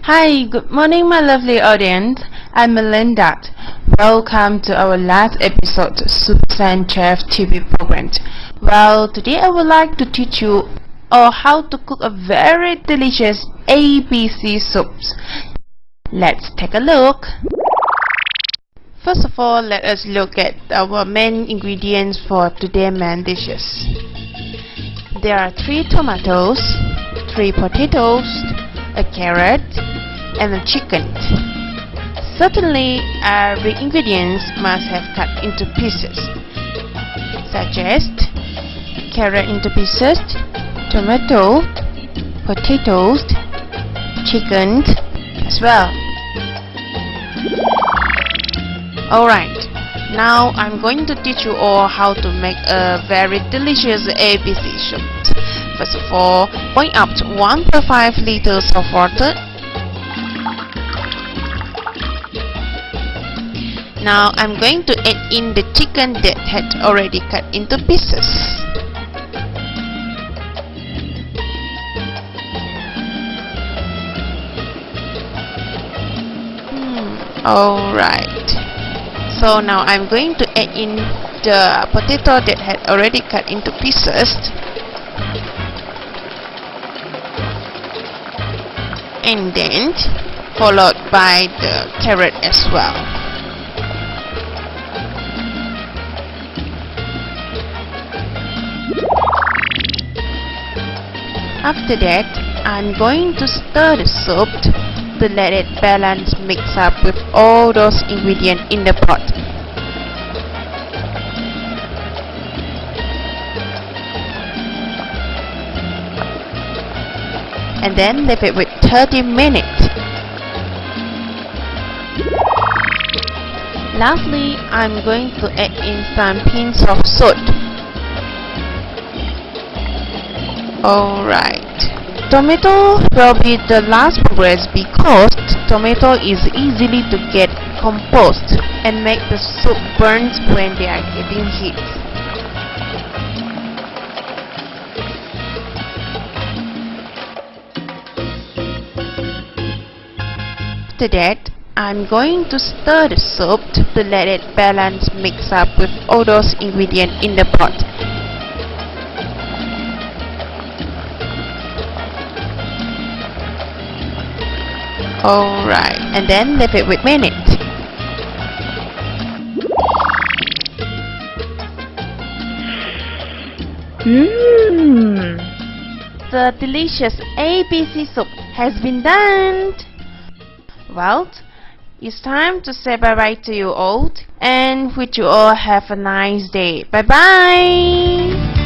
Hi, good morning my lovely audience. I'm Melinda. Welcome to our last episode of Shan Chef TV program. Well, today I would like to teach you how to cook a very delicious ABC soups. Let's take a look. First of all, let us look at our main ingredients for today's main dishes. There are 3 tomatoes, 3 potatoes, a carrot, and a chicken. Certainly, every ingredient must have cut into pieces, such as carrot into pieces, tomato, potatoes, chicken as well. Alright, now I'm going to teach you all how to make a very delicious ABC soup. First of all, boil up to 1.5 liters of water. Now I'm going to add in the chicken that had already cut into pieces. Alright. So now I'm going to add in the potato that had already cut into pieces. And then followed by the carrot as well. After that, I'm going to stir the soup to let it balance mix up with all those ingredients in the pot. And then leave it with 30 minutes. Lastly, I'm going to add in some pinch of salt. Alright. Tomato will be the last progress because tomato is easily to get composed and make the soup burnt when they are getting heat. After that, I'm going to stir the soup to let it balance mix up with all those ingredients in the pot. Alright, and then leave it with minutes. The delicious ABC soup has been done. Well, it's time to say bye-bye to you all, and wish you all have a nice day. Bye-bye!